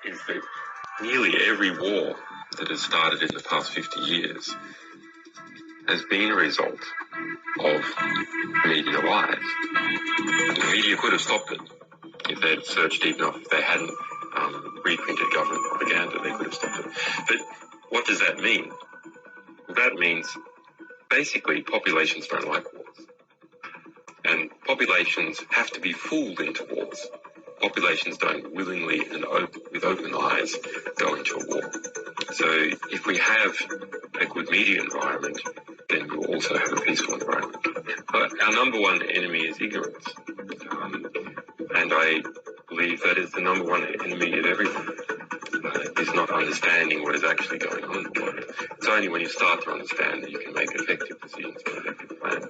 is that nearly every war that has started in the past 50 years has been a result of media lies. The media could have stopped it if they had searched deep enough. If they hadn't reprinted government propaganda, they could have stopped it. But what does that mean? Well, that means basically populations don't like wars. And populations have to be fooled into wars. Populations don't willingly and with open eyes go into a war. So if we have a good media environment, then we'll also have a peaceful environment. But our number one enemy is ignorance. And I believe that is the number one enemy of everyone, is not understanding what is actually going on in the world. It's only when you start to understand that you can make effective decisions and effective plans.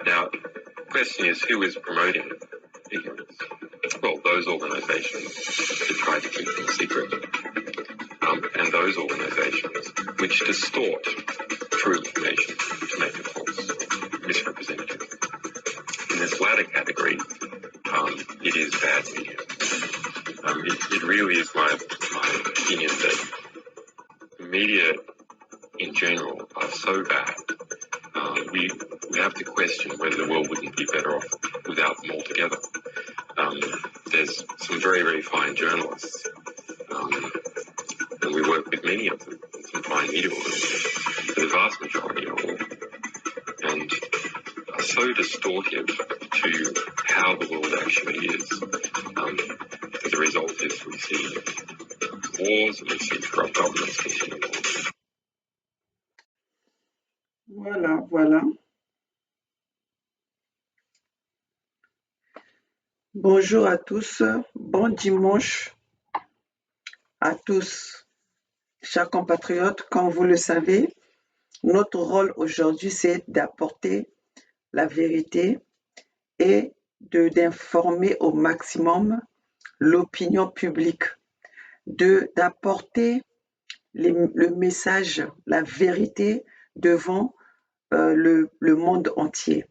Now, the question is, who is promoting ignorance? Well, those organisations that try to keep things secret, and those organisations which distort true information to make it false, misrepresentative. In this latter category, it is bad media. It really is my opinion that media in general are so bad. We have to question whether the world wouldn't be better off without them altogether. There's some very, very fine journalists, and we work with many of them, some fine media organisations, but the vast majority are all, and are so distortive to how the world actually is. The result is we see wars and we see corrupt governments continue wars. Voilà. Bonjour à tous, bon dimanche à tous, chers compatriotes. Comme vous le savez, notre rôle aujourd'hui, c'est d'apporter la vérité et d'informer au maximum l'opinion publique, d'apporter le message, la vérité devant le monde entier.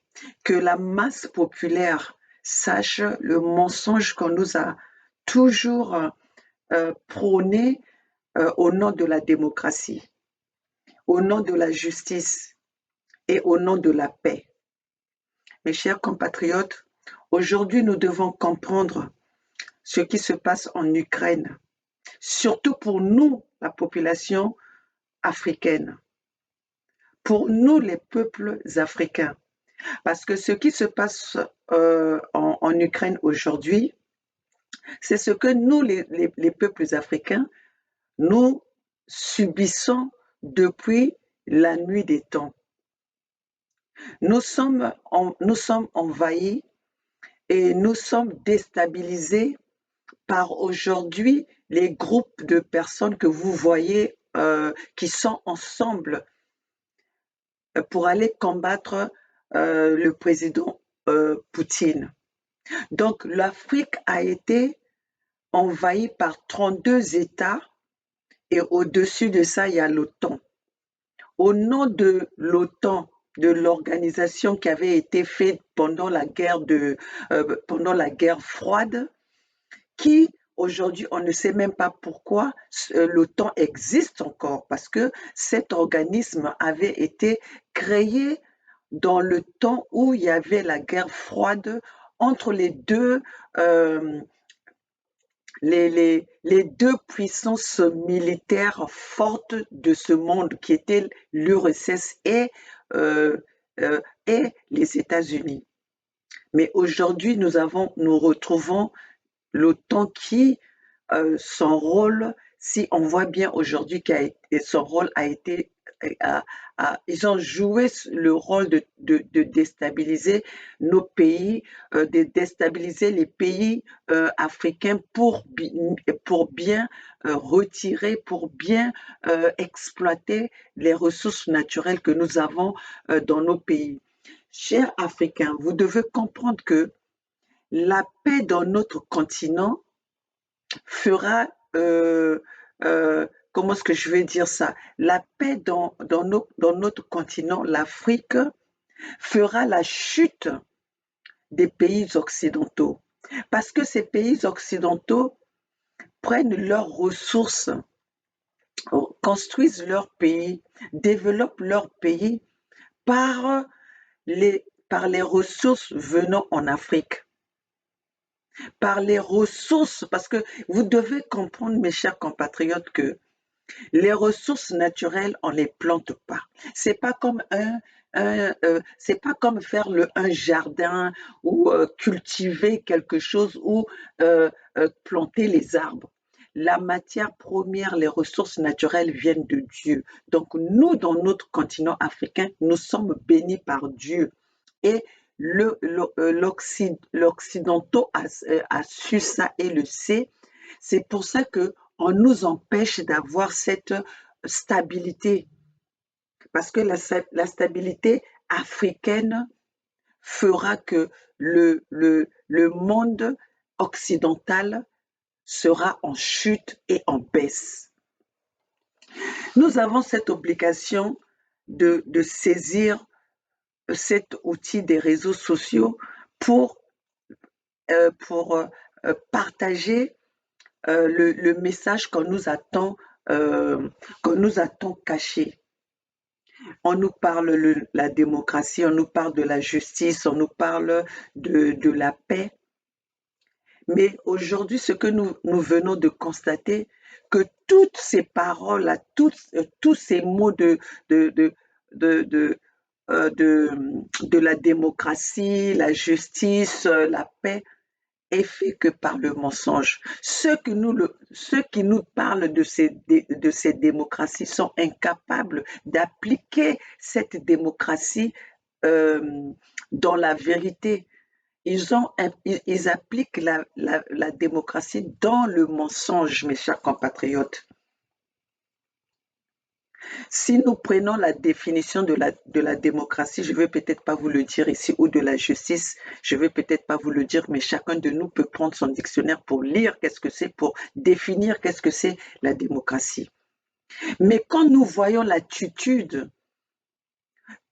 Que la masse populaire sache le mensonge qu'on nous a toujours prôné au nom de la démocratie, au nom de la justice et au nom de la paix. Mes chers compatriotes, aujourd'hui nous devons comprendre ce qui se passe en Ukraine, surtout pour nous, la population africaine, pour nous les peuples africains. Parce que ce qui se passe en Ukraine aujourd'hui, c'est ce que nous, les peuples africains, nous subissons depuis la nuit des temps. Nous sommes envahis et nous sommes déstabilisés par aujourd'hui les groupes de personnes que vous voyez qui sont ensemble pour aller combattre le président Poutine. Donc l'Afrique a été envahie par 32 États et au-dessus de ça, il y a l'OTAN. Au nom de l'OTAN, de l'organisation qui avait été faite pendant la guerre froide, qui aujourd'hui, on ne sait même pas pourquoi l'OTAN existe encore, parce que cet organisme avait été créé dans le temps où il y avait la guerre froide entre les deux puissances militaires fortes de ce monde, qui étaient l'URSS et les États-Unis. Mais aujourd'hui, nous retrouvons l'OTAN qui, son rôle, si on voit bien aujourd'hui son rôle a été, ils ont joué le rôle de déstabiliser nos pays, de déstabiliser les pays africains pour bien retirer, pour bien exploiter les ressources naturelles que nous avons dans nos pays. Chers Africains, vous devez comprendre que la paix dans notre continent fera, comment est-ce que je vais dire ça? La paix dans notre continent, l'Afrique, fera la chute des pays occidentaux. Parce que ces pays occidentaux, prennent leurs ressources, construisent leur pays, développent leur pays par par les ressources venant en Afrique, par les ressources, parce que vous devez comprendre, mes chers compatriotes, que les ressources naturelles, on les plante pas. C'est pas comme c'est pas comme faire un jardin ou cultiver quelque chose ou planter les arbres. La matière première, les ressources naturelles viennent de Dieu. Donc nous, dans notre continent africain, nous sommes bénis par Dieu. Et l'Occidentaux a su ça et le sait. C'est pour ça que on nous empêche d'avoir cette stabilité. Parce que la stabilité africaine fera que le monde occidental sera en chute et en baisse. Nous avons cette obligation de saisir cet outil des réseaux sociaux pour, partager le message qu'on nous attend caché. On nous parle de la démocratie, on nous parle de la justice, on nous parle de la paix. Mais aujourd'hui, ce que nous venons de constater, que toutes ces paroles, tous ces mots de, de, de la démocratie, la justice, la paix, est fait que par le mensonge. Ceux qui nous parlent de ces démocraties sont incapables d'appliquer cette démocratie euh, dans la vérité. Ils appliquent la démocratie dans le mensonge, mes chers compatriotes. Si nous prenons la définition de la démocratie, je ne vais peut-être pas vous le dire ici, ou de la justice, je ne vais peut-être pas vous le dire, mais chacun de nous peut prendre son dictionnaire pour lire qu'est-ce que c'est, pour définir qu'est-ce que c'est la démocratie. Mais quand nous voyons l'attitude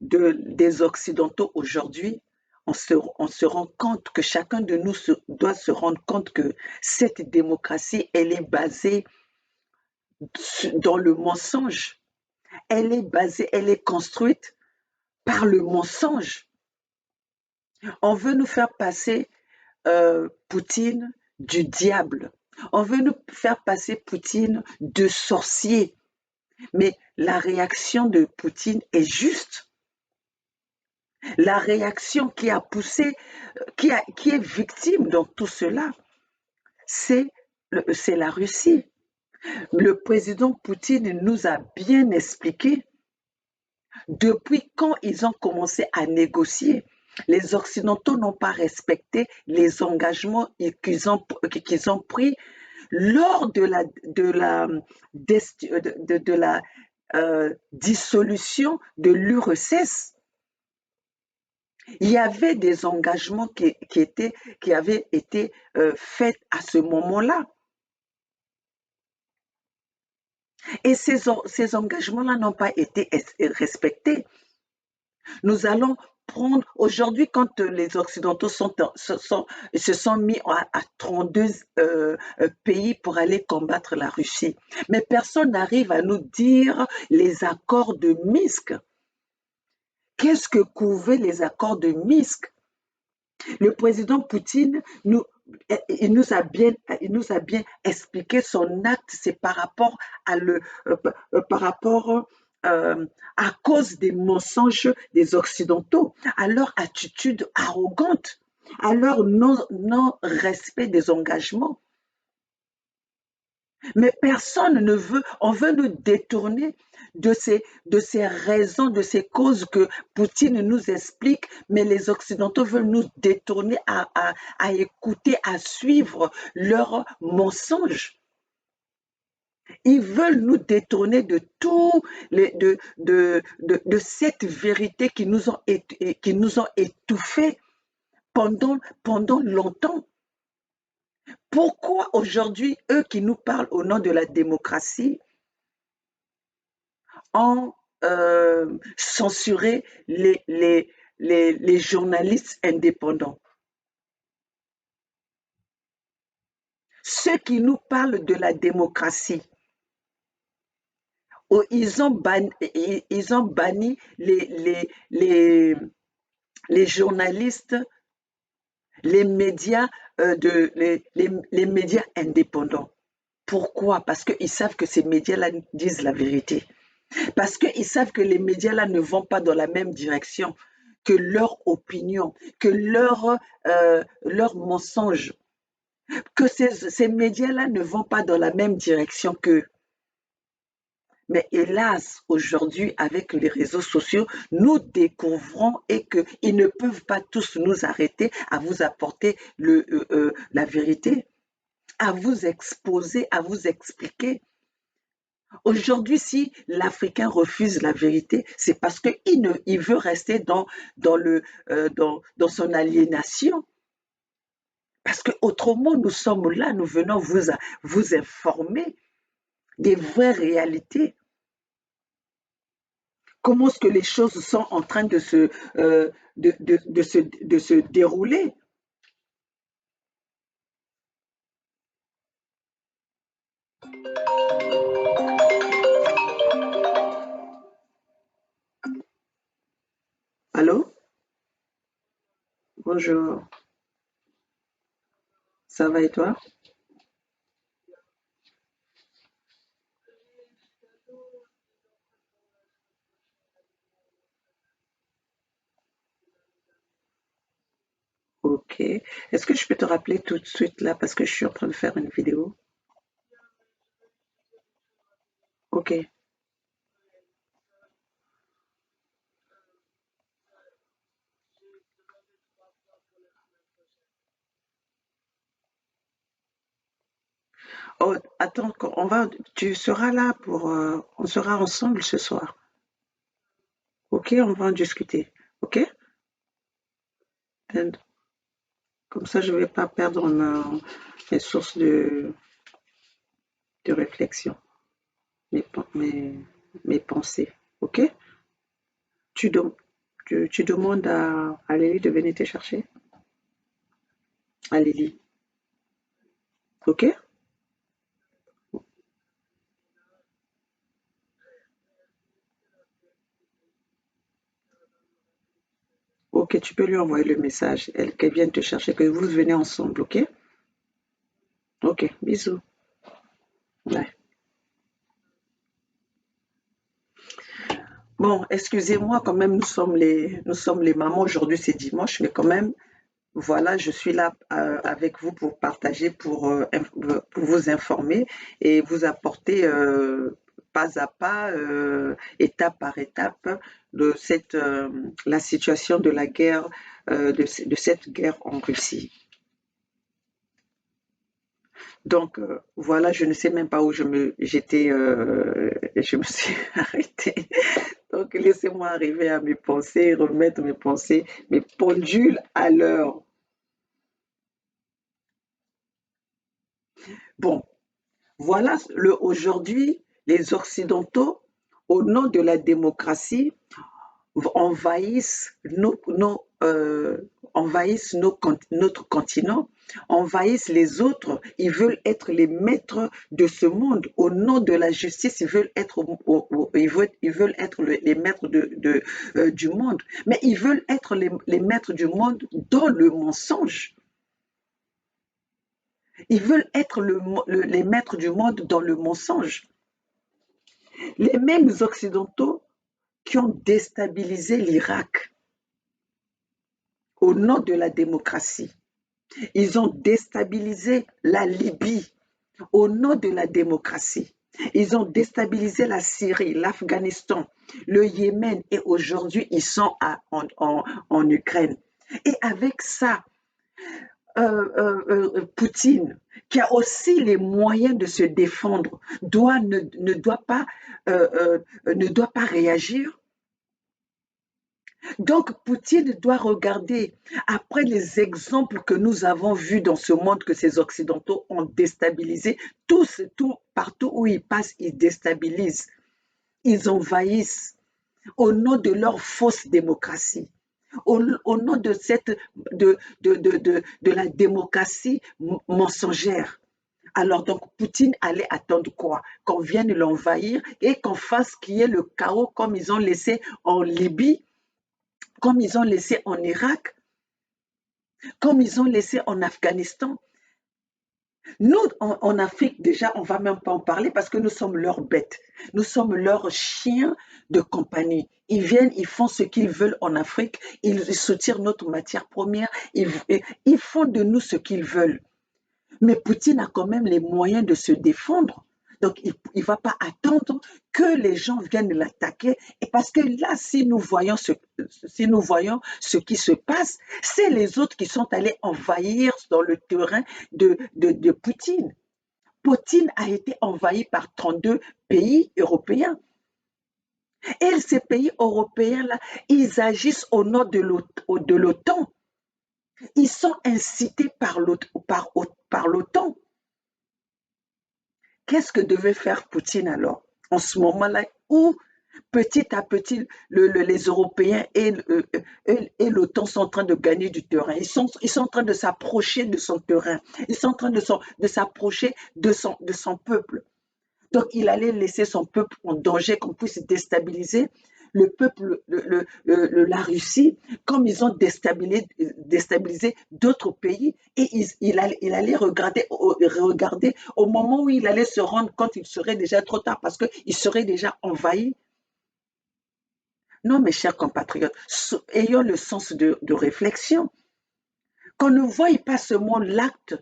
des Occidentaux aujourd'hui, on se rend compte que chacun de nous doit se rendre compte que cette démocratie, elle est basée dans le mensonge. Elle est basée, elle est construite par le mensonge. On veut nous faire passer Poutine du diable. On veut nous faire passer Poutine de sorcier. Mais la réaction de Poutine est juste. La réaction qui a poussé, qui est victime dans tout cela, c'est la Russie. Le président Poutine nous a bien expliqué depuis quand ils ont commencé à négocier. Les Occidentaux n'ont pas respecté les engagements qu'ils ont pris lors de la dissolution de l'URSS. Il y avait des engagements qui avaient été faits à ce moment-là. Et ces engagements-là n'ont pas été respectés. Nous allons prendre, aujourd'hui, quand les Occidentaux se sont mis à 32 pays pour aller combattre la Russie, mais personne n'arrive à nous dire les accords de Minsk. Qu'est-ce que couvaient les accords de Minsk? Le président Poutine il nous a bien expliqué son acte, c'est par rapport à cause des mensonges des Occidentaux, à leur attitude arrogante, à leur non-respect des engagements. Mais personne ne veut, on veut nous détourner de ces raisons, de ces causes que Poutine nous explique, mais les Occidentaux veulent nous détourner à écouter, à suivre leurs mensonges. Ils veulent nous détourner de cette vérité qui nous ont étouffés pendant longtemps. Pourquoi aujourd'hui, eux qui nous parlent au nom de la démocratie, ont censuré les journalistes indépendants? Ceux qui nous parlent de la démocratie, oh, ils ont banni les journalistes, les médias, les médias indépendants. Pourquoi? Parce qu'ils savent que ces médias-là disent la vérité. Parce qu'ils savent que les médias-là ne vont pas dans la même direction que leur opinion, que leur mensonge, que ces médias-là ne vont pas dans la même direction qu'eux. Mais hélas, aujourd'hui, avec les réseaux sociaux, nous découvrons et qu'ils ne peuvent pas tous nous arrêter à vous apporter la vérité, à vous exposer, à vous expliquer. Aujourd'hui, si l'Africain refuse la vérité, c'est parce qu'il veut rester dans son aliénation. Parce que autrement, nous sommes là, nous venons vous informer des vraies réalités. Comment est-ce que les choses sont en train de se dérouler? Allô? Bonjour, ça va et toi? Ok. Est-ce que je peux te rappeler tout de suite là parce que je suis en train de faire une vidéo? Ok. Oh, attends, tu seras là on sera ensemble ce soir. Ok, on va en discuter. Ok? And comme ça, je ne vais pas perdre mes sources de réflexion, mes, pen- mes, mes pensées. Ok? Tu, dem- tu demandes à Lily de venir te chercher? À Lily. Ok? Ok, tu peux lui envoyer le message, qu'elle vienne te chercher, que vous venez ensemble. Ok? Ok, bisous. Ouais. Bon, excusez-moi quand même, nous sommes les mamans. Aujourd'hui, c'est dimanche, mais quand même, voilà, je suis là avec vous pour partager, pour vous informer et vous apporter pas à pas, étape par étape, la situation de la guerre, de cette guerre en Russie. Donc voilà, je ne sais même pas où je me suis arrêtée. Donc laissez-moi arriver à mes pensées, remettre mes pensées, mes pendules à l'heure. Bon, voilà aujourd'hui, les Occidentaux, au nom de la démocratie, envahissent notre continent, envahissent les autres. Ils veulent être les maîtres de ce monde. Au nom de la justice, ils veulent être les maîtres du monde. Mais ils veulent être les maîtres du monde dans le mensonge. Ils veulent être les maîtres du monde dans le mensonge. Les mêmes Occidentaux qui ont déstabilisé l'Irak au nom de la démocratie. Ils ont déstabilisé la Libye au nom de la démocratie. Ils ont déstabilisé la Syrie, l'Afghanistan, le Yémen et aujourd'hui ils sont en Ukraine. Et avec ça, Poutine, qui a aussi les moyens de se défendre, ne doit pas réagir. Donc, Poutine doit regarder, après les exemples que nous avons vus dans ce monde que ces Occidentaux ont déstabilisé, partout où ils passent, ils déstabilisent, ils envahissent au nom de leur fausse démocratie, au nom de la démocratie mensongère. Alors donc, Poutine allait attendre quoi? Qu'on vienne l'envahir et qu'on fasse qu'il y ait le chaos comme ils ont laissé en Libye, comme ils ont laissé en Irak, comme ils ont laissé en Afghanistan. Nous, en Afrique, déjà, on ne va même pas en parler parce que nous sommes leurs bêtes. Nous sommes leurs chiens de compagnie. Ils viennent, ils font ce qu'ils veulent en Afrique, ils soutiennent notre matière première, ils font de nous ce qu'ils veulent. Mais Poutine a quand même les moyens de se défendre. Donc, il ne va pas attendre que les gens viennent l'attaquer. Et parce que là, si nous voyons ce qui se passe, c'est les autres qui sont allés envahir dans le terrain de Poutine. Poutine a été envahi par 32 pays européens. Et ces pays européens-là, ils agissent au nom de l'OTAN. Ils sont incités par l'OTAN. Qu'est-ce que devait faire Poutine alors, en ce moment-là, où petit à petit les Européens et l'OTAN sont en train de gagner du terrain. Ils sont en train de s'approcher de son terrain. Ils sont en train de s'approcher de son peuple. Donc, il allait laisser son peuple en danger, qu'on puisse déstabiliser le peuple, la Russie, comme ils ont déstabilisé d'autres pays. Et il allait regarder au moment où il allait se rendre compte, il serait déjà trop tard parce qu'il serait déjà envahi. Non, mes chers compatriotes, ayons le sens de réflexion. Qu'on ne voie pas seulement l'acte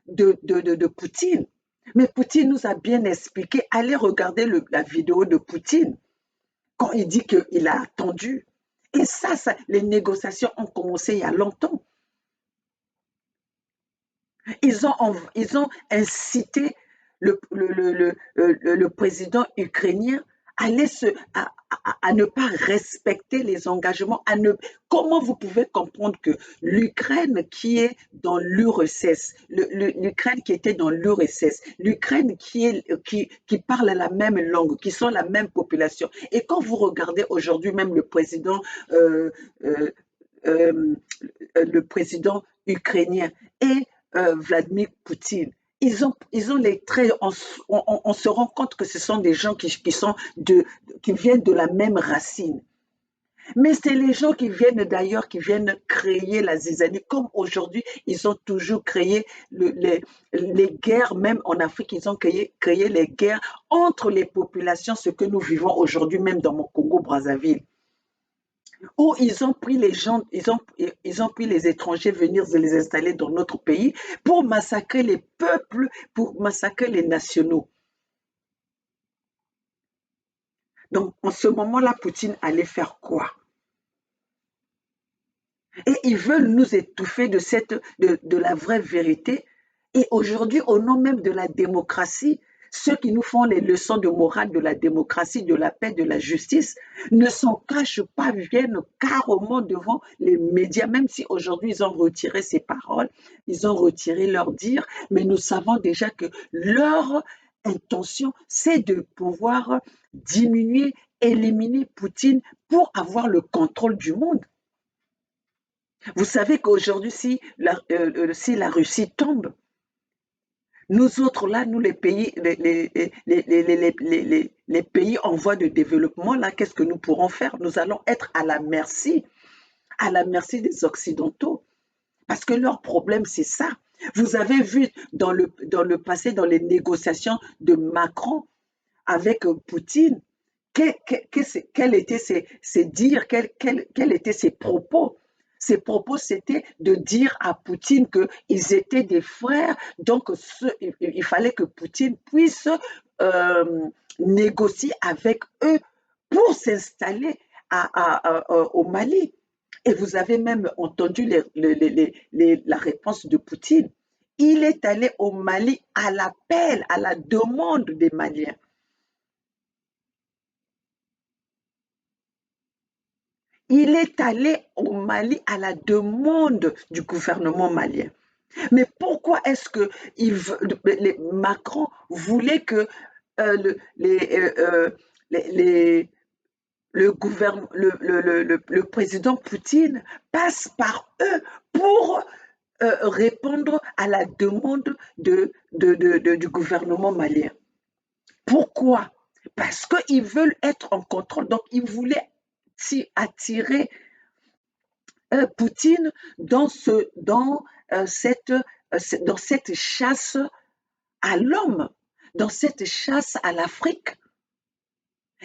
de Poutine. Mais Poutine nous a bien expliqué. Allez regarder la vidéo de Poutine quand il dit qu'il a attendu. Et ça, les négociations ont commencé il y a longtemps. Ils ont incité le président ukrainien à, à ne pas respecter les engagements. Comment vous pouvez comprendre que l'Ukraine qui est dans l'URSS, l'Ukraine qui était dans l'URSS, l'Ukraine qui parle la même langue, qui sont la même population, et quand vous regardez aujourd'hui même euh, euh, euh, le président ukrainien et Vladimir Poutine, ils ont les traits, on se rend compte que ce sont des gens qui viennent de la même racine. Mais c'est les gens qui viennent d'ailleurs, qui viennent créer la zizanie, comme aujourd'hui, ils ont toujours créé les guerres, même en Afrique, ils ont créé les guerres entre les populations, ce que nous vivons aujourd'hui, même dans mon Congo-Brazzaville où ils ont pris les gens, ils ont pris les étrangers venir les installer dans notre pays pour massacrer les peuples, pour massacrer les nationaux. Donc, en ce moment-là, Poutine allait faire quoi? Et ils veulent nous étouffer de la vraie vérité. Et aujourd'hui, au nom même de la démocratie, ceux qui nous font les leçons de morale de la démocratie, de la paix, de la justice, ne s'en cachent pas, viennent carrément devant les médias, même si aujourd'hui ils ont retiré ces paroles, ils ont retiré leur dire, mais nous savons déjà que leur intention, c'est de pouvoir diminuer, éliminer Poutine pour avoir le contrôle du monde. Vous savez qu'aujourd'hui, si la Russie tombe, nous autres, là, nous, les pays en voie de développement, là, qu'est-ce que nous pourrons faire? Nous allons être à la merci des Occidentaux. Parce que leur problème, c'est ça. Vous avez vu dans le passé, dans les négociations de Macron avec Poutine, quels étaient ses dires, quels étaient ses propos. Ses propos, c'était de dire à Poutine qu'ils étaient des frères, donc il fallait que Poutine puisse négocier avec eux pour s'installer au Mali. Et vous avez même entendu la réponse de Poutine. Il est allé au Mali à l'appel, à la demande des Maliens. Il est allé au Mali à la demande du gouvernement malien. Mais pourquoi est-ce que Macron voulait que euh, le, les, les, le président Poutine passe par eux pour répondre à la demande du gouvernement malien. Pourquoi? Parce qu'ils veulent être en contrôle. Donc, ils voulaient attirer Poutine dans cette chasse à l'homme, dans cette chasse à l'Afrique.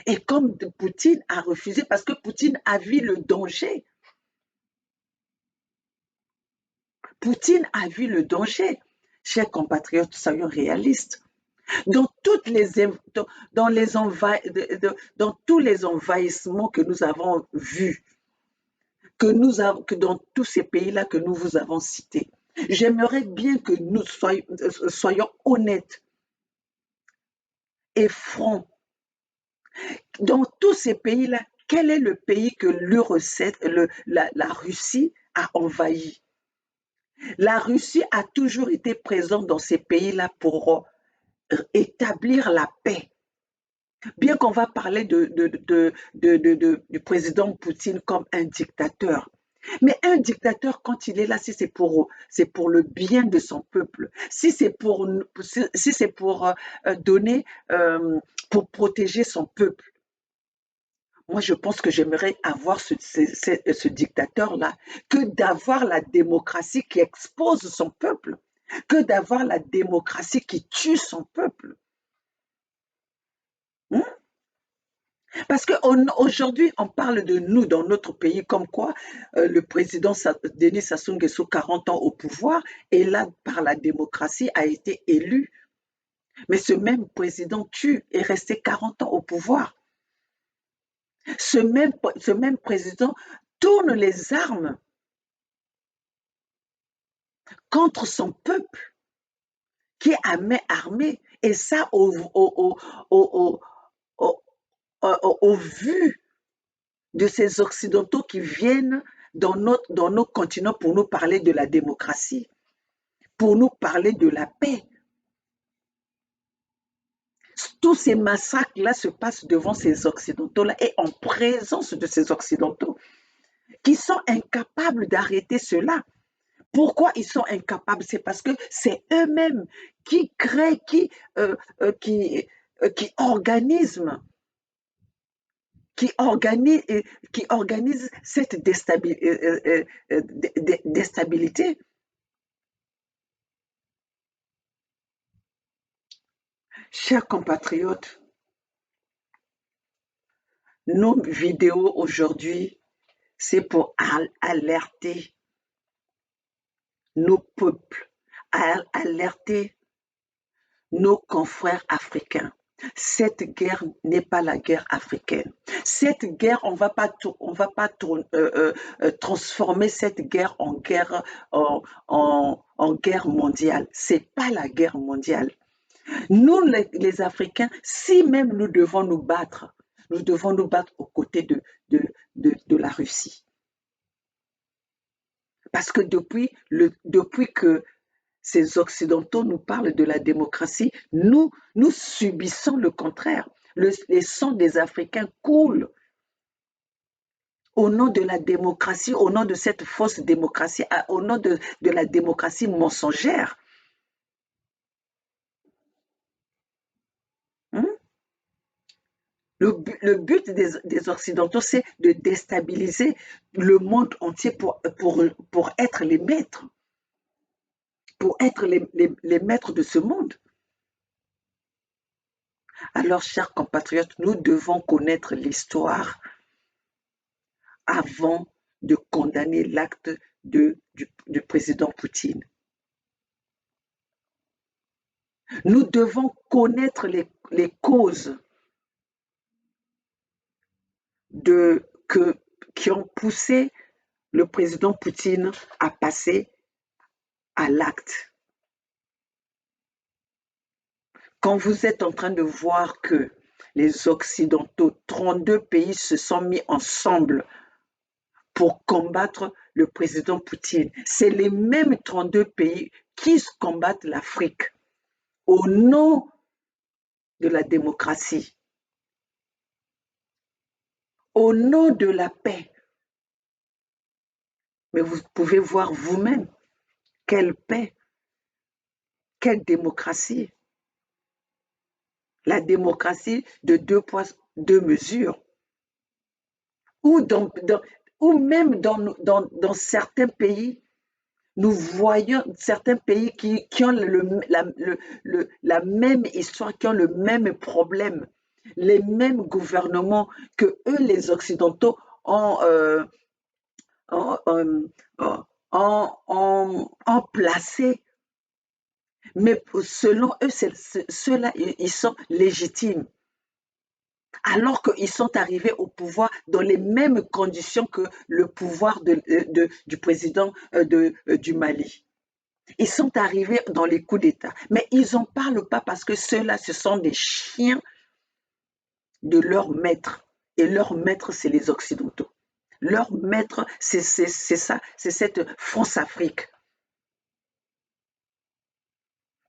Et comme Poutine a refusé, parce que Poutine a vu le danger. Poutine a vu le danger. Chers compatriotes, soyons réalistes. Dans, toutes les, dans tous les envahissements que nous avons vus, que dans tous ces pays-là que nous vous avons cités, j'aimerais bien que nous soyons honnêtes et francs. Dans tous ces pays-là, quel est le pays que la Russie a envahi? La Russie a toujours été présente dans ces pays-là pour établir la paix. Bien qu'on va parler du président Poutine comme un dictateur, mais un dictateur, quand il est là, si c'est pour le bien de son peuple, si c'est pour donner, pour protéger son peuple, moi je pense que j'aimerais avoir ce dictateur-là que d'avoir la démocratie qui expose son peuple, que d'avoir la démocratie qui tue son peuple. Hein? Parce qu'aujourd'hui, on parle de nous dans notre pays comme quoi le président Denis Sassou Nguesso, 40 ans au pouvoir, et là, par la démocratie, a été élu. Mais ce même président tue et resté 40 ans au pouvoir. Ce même président tourne les armes contre son peuple qui est à main armée. Et ça, au vu de ces Occidentaux qui viennent dans nos continents pour nous parler de la démocratie, pour nous parler de la paix. Tous ces massacres-là se passent devant ces Occidentaux-là et en présence de ces Occidentaux qui sont incapables d'arrêter cela. Pourquoi ils sont incapables? C'est parce que c'est eux-mêmes qui créent, qui organisent cette déstabilité. Chers compatriotes, nos vidéos aujourd'hui, c'est pour alerter nos peuples, alerter nos confrères africains. Cette guerre n'est pas la guerre africaine. Cette guerre, on va pas transformer cette guerre en guerre en guerre mondiale. C'est pas la guerre mondiale. Nous, les Africains, si même nous devons nous battre aux côtés de la Russie. Parce que depuis que ces Occidentaux nous parlent de la démocratie, nous subissons le contraire. Les sangs des Africains coulent au nom de la démocratie, au nom de cette fausse démocratie, au nom de la démocratie mensongère. Hein? Le but des Occidentaux, c'est de déstabiliser le monde entier pour être les maîtres, pour être les maîtres de ce monde. Alors, chers compatriotes, nous devons connaître l'histoire avant de condamner l'acte du président Poutine. Nous devons connaître les causes qui ont poussé le président Poutine à passer à l'acte. Quand vous êtes en train de voir que les Occidentaux, 32 pays se sont mis ensemble pour combattre le président Poutine, c'est les mêmes 32 pays qui combattent l'Afrique au nom de la démocratie, au nom de la paix. Mais vous pouvez voir vous-même quelle paix, quelle démocratie. La démocratie de deux poids, deux mesures. Ou, ou même dans certains pays, nous voyons certains pays qui ont la même histoire, qui ont le même problème, les mêmes gouvernements que eux, les Occidentaux, ont, ont, ont, ont placé. Mais selon eux, ceux-là, ils sont légitimes. Alors qu'ils sont arrivés au pouvoir dans les mêmes conditions que le pouvoir du président du Mali. Ils sont arrivés dans les coups d'État, mais ils n'en parlent pas parce que ceux-là, ce sont des chiens de leur maître. Et leur maître, c'est les Occidentaux. Leur maître, c'est ça, c'est cette France-Afrique.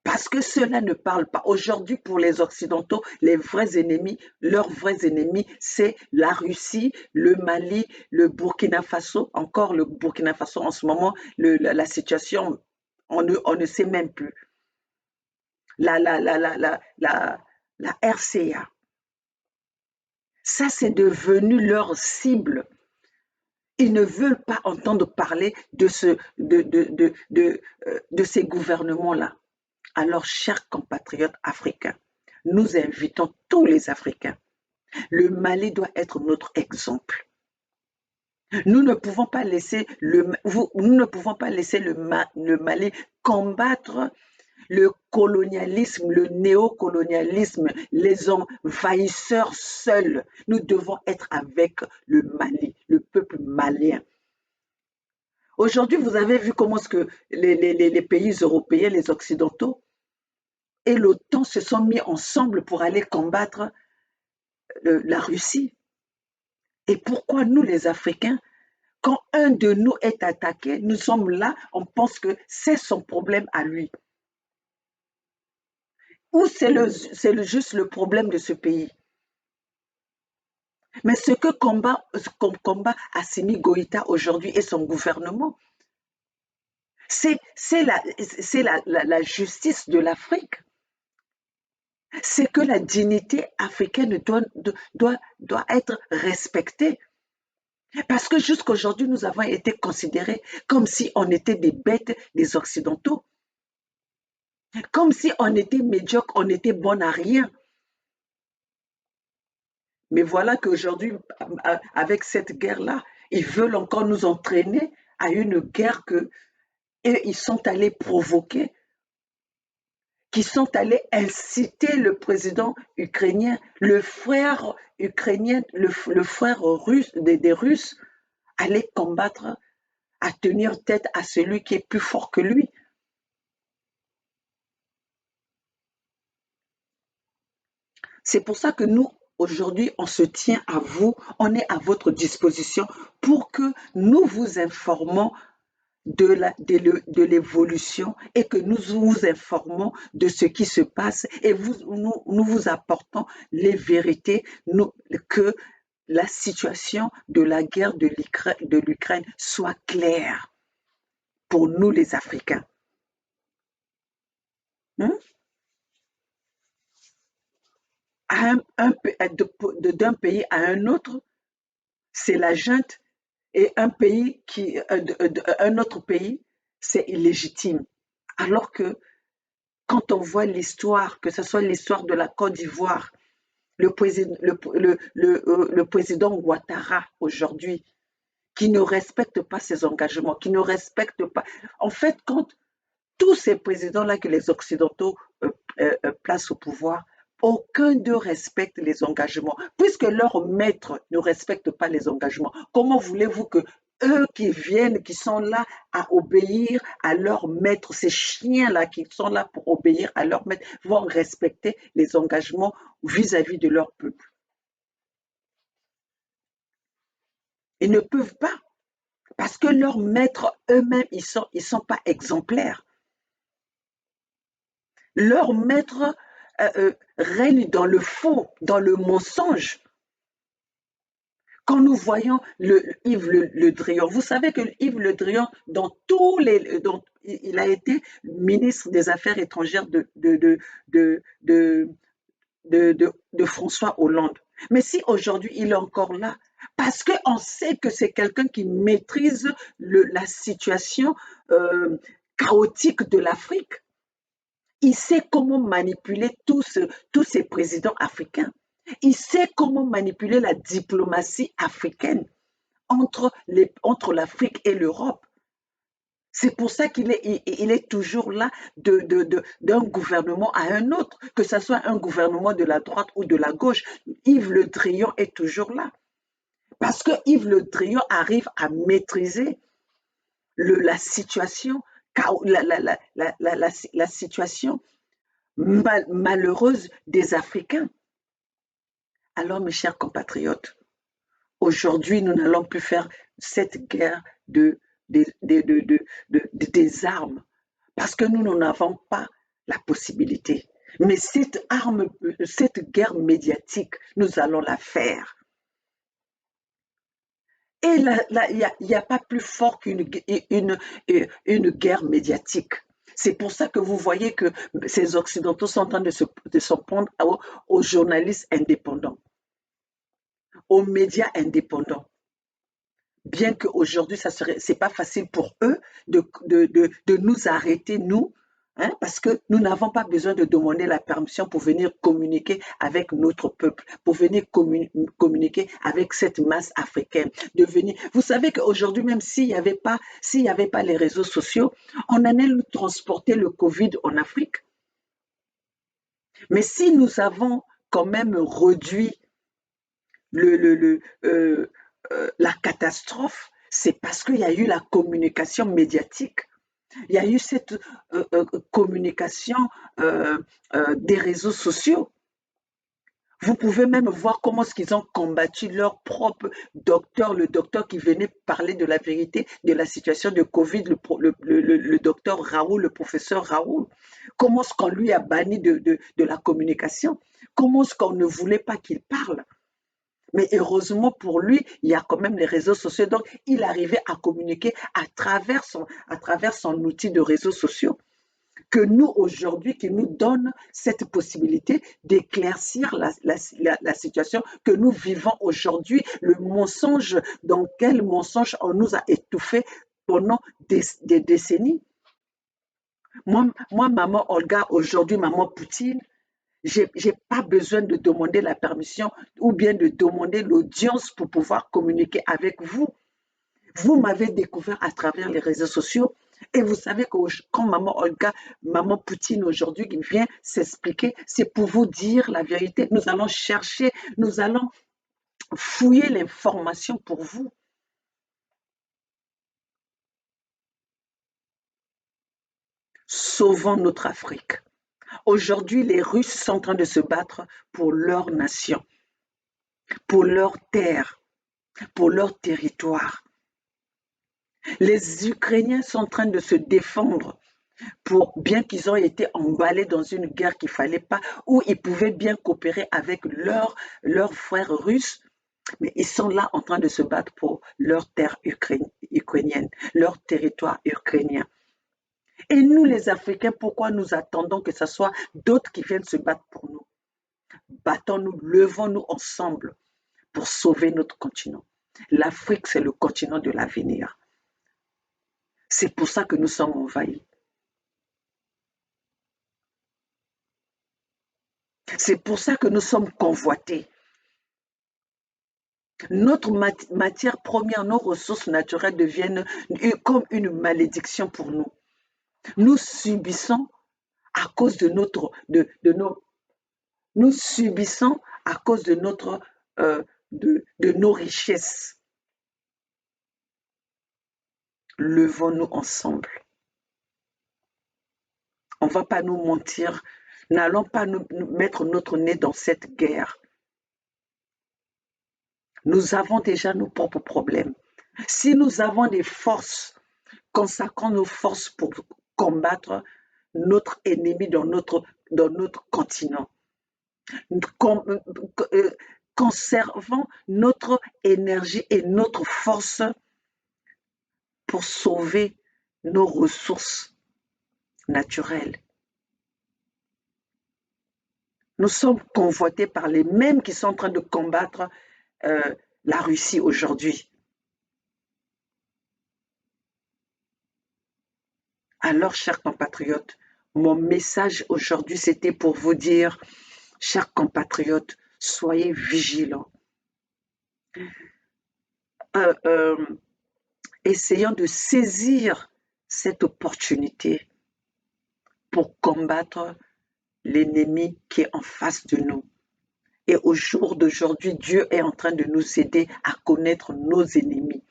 Parce que ceux-là ne parlent pas. Aujourd'hui, pour les Occidentaux, les vrais ennemis, leurs vrais ennemis, c'est la Russie, le Mali, le Burkina Faso. Encore le Burkina Faso, en ce moment, la situation, on ne sait même plus. La RCA. Ça, c'est devenu leur cible. Ils ne veulent pas entendre parler de ces gouvernements-là. Alors, chers compatriotes africains, nous invitons tous les Africains. Le Mali doit être notre exemple. Nous ne pouvons pas laisser le Mali combattre le colonialisme, le néocolonialisme, les envahisseurs seuls. Nous devons être avec le Mali, le peuple malien. Aujourd'hui, vous avez vu comment est-ce que les pays européens, les Occidentaux et l'OTAN se sont mis ensemble pour aller combattre la Russie. Et pourquoi nous, les Africains, quand un de nous est attaqué, nous sommes là, on pense que c'est son problème à lui. Ou c'est juste le problème de ce pays. Mais ce que combat Assimi Goïta aujourd'hui et son gouvernement, c'est la justice de l'Afrique. C'est que la dignité africaine doit être respectée. Parce que jusqu'à aujourd'hui, nous avons été considérés comme si on était des bêtes des Occidentaux. Comme si on était médiocre, on était bon à rien. Mais voilà qu'aujourd'hui, avec cette guerre-là, ils veulent encore nous entraîner à une guerre que ils sont allés provoquer, qui sont allés inciter le président ukrainien, le frère ukrainien, le frère russe des Russes, à les combattre, à tenir tête à celui qui est plus fort que lui. C'est pour ça que nous, aujourd'hui, on se tient à vous, on est à votre disposition pour que nous vous informons de l'évolution et que nous vous informons de ce qui se passe et nous vous apportons les vérités, que la situation de la guerre de l'Ukraine soit claire pour nous les Africains. Hein? D'un pays à un autre, c'est la junte et un autre pays, c'est illégitime. Alors que quand on voit l'histoire, que ce soit l'histoire de la Côte d'Ivoire, le président Ouattara aujourd'hui, qui ne respecte pas ses engagements, qui ne respecte pas. En fait, quand tous ces présidents-là que les Occidentaux placent au pouvoir, aucun d'eux respecte les engagements. Puisque leurs maîtres ne respectent pas les engagements, comment voulez-vous que eux qui viennent, qui sont là à obéir à leurs maîtres, ces chiens-là qui sont là pour obéir à leurs maîtres, vont respecter les engagements vis-à-vis de leur peuple? Ils ne peuvent pas, parce que leurs maîtres eux-mêmes, ils sont pas exemplaires. Leurs maîtres règnent dans le faux, dans le mensonge. Quand nous voyons Yves Le Drian, vous savez que Yves Le Drian, il a été ministre des Affaires étrangères de, de, de François Hollande. Mais si aujourd'hui il est encore là, parce qu'on sait que c'est quelqu'un qui maîtrise la situation chaotique de l'Afrique. Il sait comment manipuler tous ces présidents africains. Il sait comment manipuler la diplomatie africaine entre l'Afrique et l'Europe. C'est pour ça il est toujours là d'un gouvernement à un autre, que ce soit un gouvernement de la droite ou de la gauche. Yves Le Drian est toujours là. Parce que Yves Le Drian arrive à maîtriser la situation, la situation malheureuse des Africains. Alors, mes chers compatriotes, aujourd'hui, nous n'allons plus faire cette guerre des armes parce que nous n'en avons pas la possibilité. Mais cette guerre médiatique, nous allons la faire. Et il n'y a pas plus fort qu'une guerre médiatique. C'est pour ça que vous voyez que ces Occidentaux sont en train de s'en prendre aux journalistes indépendants, aux médias indépendants. Bien qu'aujourd'hui, c'est pas facile pour eux de nous arrêter, nous, hein, parce que nous n'avons pas besoin de demander la permission pour venir communiquer avec notre peuple, pour venir communiquer avec cette masse africaine. Vous savez qu'aujourd'hui, même s'il n'y avait pas les réseaux sociaux, on allait nous transporter le Covid en Afrique. Mais si nous avons quand même réduit la catastrophe, c'est parce qu'il y a eu la communication médiatique. Il y a eu cette communication des réseaux sociaux. Vous pouvez même voir comment est-ce qu'ils ont combattu leur propre docteur, le docteur qui venait parler de la vérité de la situation de Covid, le docteur Raoul, le professeur Raoul. Comment est-ce qu'on lui a banni de la communication? Comment est-ce qu'on ne voulait pas qu'il parle? Mais heureusement pour lui, il y a quand même les réseaux sociaux. Donc, il arrivait à communiquer à travers son outil de réseaux sociaux. Que nous, aujourd'hui, qui nous donne cette possibilité d'éclaircir la situation que nous vivons aujourd'hui, le mensonge, dans quel mensonge on nous a étouffés pendant des décennies. Moi, maman Olga, aujourd'hui, maman Poutine, j'ai pas besoin de demander la permission ou bien de demander l'audience pour pouvoir communiquer avec vous. Vous m'avez découvert à travers les réseaux sociaux et vous savez que quand maman Olga, maman Poutine aujourd'hui qui vient s'expliquer, c'est pour vous dire la vérité. Nous allons chercher, nous allons fouiller l'information pour vous. Sauvons notre Afrique. Aujourd'hui, les Russes sont en train de se battre pour leur nation, pour leur terre, pour leur territoire. Les Ukrainiens sont en train de se défendre bien qu'ils ont été emballés dans une guerre qu'il ne fallait pas, où ils pouvaient bien coopérer avec leurs frères russes, mais ils sont là en train de se battre pour leur terre ukrainienne, leur territoire ukrainien. Et nous, les Africains, pourquoi nous attendons que ce soit d'autres qui viennent se battre pour nous? Battons-nous, levons-nous ensemble pour sauver notre continent. L'Afrique, c'est le continent de l'avenir. C'est pour ça que nous sommes envahis. C'est pour ça que nous sommes convoités. Notre matière première, nos ressources naturelles deviennent comme une malédiction pour nous. Nous subissons à cause de nous subissons à cause de nos richesses. Levons-nous ensemble. On ne va pas nous mentir. N'allons pas nous mettre notre nez dans cette guerre. Nous avons déjà nos propres problèmes. Si nous avons des forces, consacrons nos forces pour combattre notre ennemi dans notre continent. conservons notre énergie et notre force pour sauver nos ressources naturelles. Nous sommes convoités par les mêmes qui sont en train de combattre la Russie aujourd'hui. Alors, chers compatriotes, mon message aujourd'hui, c'était pour vous dire, chers compatriotes, soyez vigilants. Essayons de saisir cette opportunité pour combattre l'ennemi qui est en face de nous. Et au jour d'aujourd'hui, Dieu est en train de nous aider à connaître nos ennemis.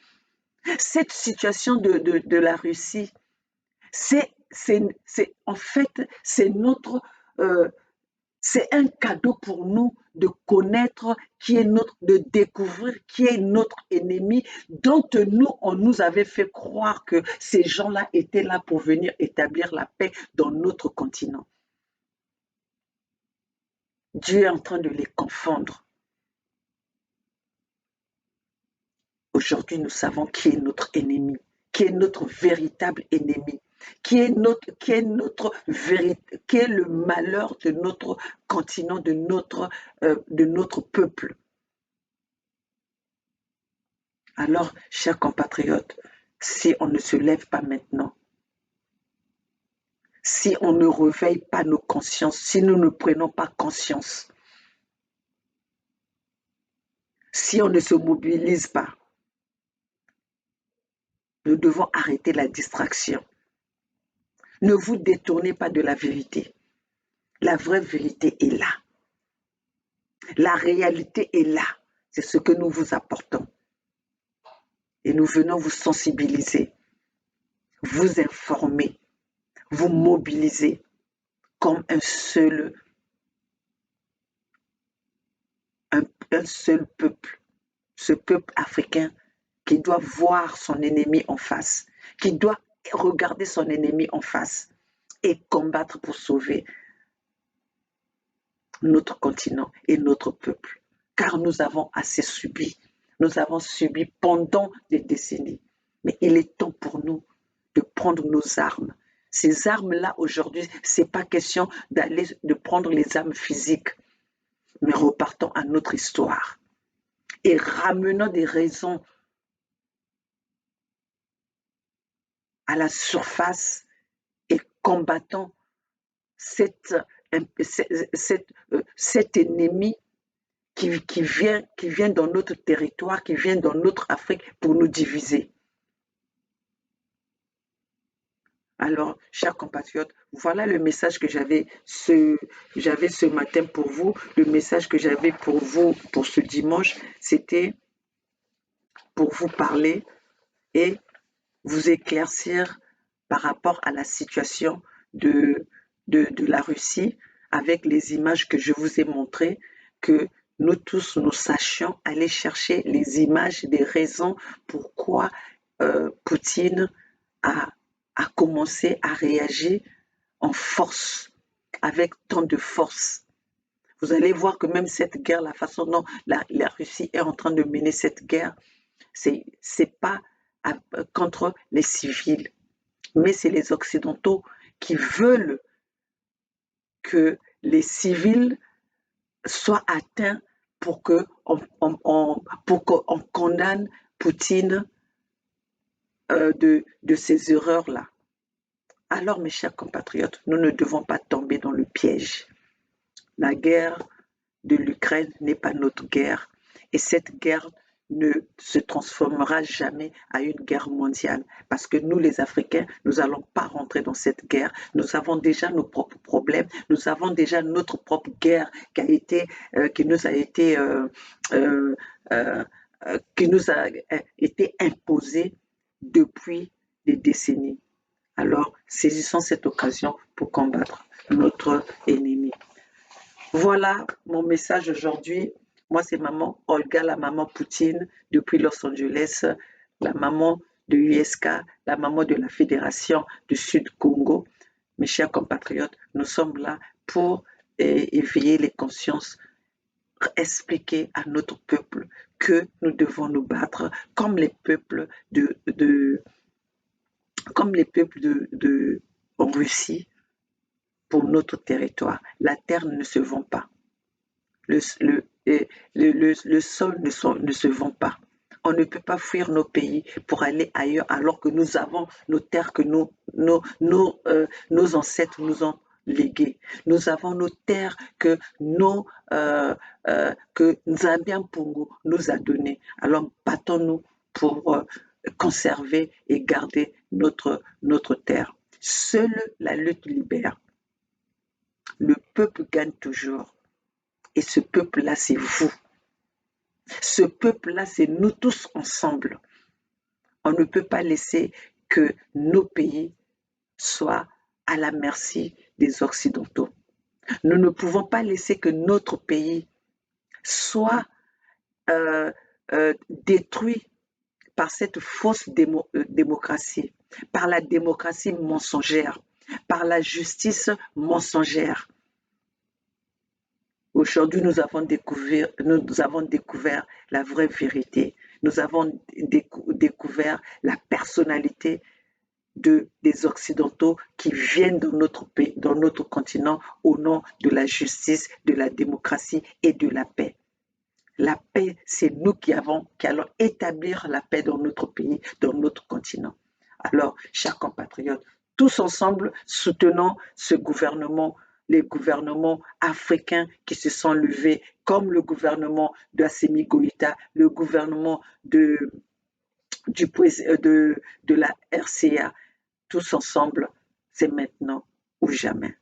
Cette situation de la Russie, en fait, c'est un cadeau pour nous de connaître de découvrir qui est notre ennemi, dont on nous avait fait croire que ces gens-là étaient là pour venir établir la paix dans notre continent. Dieu est en train de les confondre. Aujourd'hui, nous savons qui est notre ennemi, qui est notre véritable ennemi, qui est le malheur de notre continent, de notre peuple. Alors, chers compatriotes, si on ne se lève pas maintenant, si on ne réveille pas nos consciences, si nous ne prenons pas conscience, si on ne se mobilise pas, nous devons arrêter la distraction. Ne vous détournez pas de la vérité. La vraie vérité est là. La réalité est là. C'est ce que nous vous apportons. Et nous venons vous sensibiliser, vous informer, vous mobiliser comme un seul peuple. Ce peuple africain qui doit voir son ennemi en face, qui doit regarder son ennemi en face et combattre pour sauver notre continent et notre peuple. Car nous avons assez subi. Nous avons subi pendant des décennies. Mais il est temps pour nous de prendre nos armes. Ces armes-là, aujourd'hui, ce n'est pas question de prendre les armes physiques, mais repartons à notre histoire et ramenons des raisons à la surface et combattons cet ennemi qui vient dans notre territoire, qui vient dans notre Afrique pour nous diviser. Alors, chers compatriotes, voilà le message que j'avais ce matin pour vous. Le message que j'avais pour vous pour ce dimanche, c'était pour vous parler et vous éclaircir par rapport à la situation de la Russie avec les images que je vous ai montrées, que nous tous, nous sachions aller chercher les images, des raisons pourquoi Poutine a commencé à réagir en force, avec tant de force. Vous allez voir que même cette guerre, la façon dont la Russie est en train de mener cette guerre, c'est pas contre les civils, mais c'est les Occidentaux qui veulent que les civils soient atteints pour qu'on condamne Poutine de ces erreurs-là. Alors, mes chers compatriotes, nous ne devons pas tomber dans le piège. La guerre de l'Ukraine n'est pas notre guerre et cette guerre ne se transformera jamais à une guerre mondiale parce que nous, les Africains, nous n'allons pas rentrer dans cette guerre. Nous avons déjà nos propres problèmes, nous avons déjà notre propre guerre qui nous a été imposée depuis des décennies. Alors, saisissons cette occasion pour combattre notre ennemi. Voilà mon message aujourd'hui. Moi, c'est maman Olga, la maman Poutine, depuis Los Angeles, la maman de USK, la maman de la Fédération du Sud-Congo. Mes chers compatriotes, nous sommes là pour éveiller les consciences expliquer à notre peuple que nous devons nous battre comme les peuples comme les peuples en Russie pour notre territoire. La terre ne se vend pas. Le, le, le sol ne se vend pas. On ne peut pas fuir nos pays pour aller ailleurs alors que nous avons nos terres que nos ancêtres nous ont léguées. Nous avons nos terres que Nzambian Pongo nous a données. Alors battons-nous pour conserver et garder notre terre. Seule la lutte libère. Le peuple gagne toujours. Et ce peuple-là, c'est vous. Ce peuple-là, c'est nous tous ensemble. On ne peut pas laisser que nos pays soient à la merci des Occidentaux. Nous ne pouvons pas laisser que notre pays soit détruit par cette fausse démocratie, par la démocratie mensongère, par la justice mensongère. Aujourd'hui, nous avons découvert la vraie vérité. Nous avons découvert la personnalité des Occidentaux qui viennent dans notre pays, dans notre continent, au nom de la justice, de la démocratie et de la paix. La paix, c'est nous qui allons établir la paix dans notre pays, dans notre continent. Alors, chers compatriotes, tous ensemble, soutenons ce gouvernement, les gouvernements africains qui se sont levés, comme le gouvernement de Assimi Goïta, le gouvernement de la RCA. Tous ensemble, c'est maintenant ou jamais.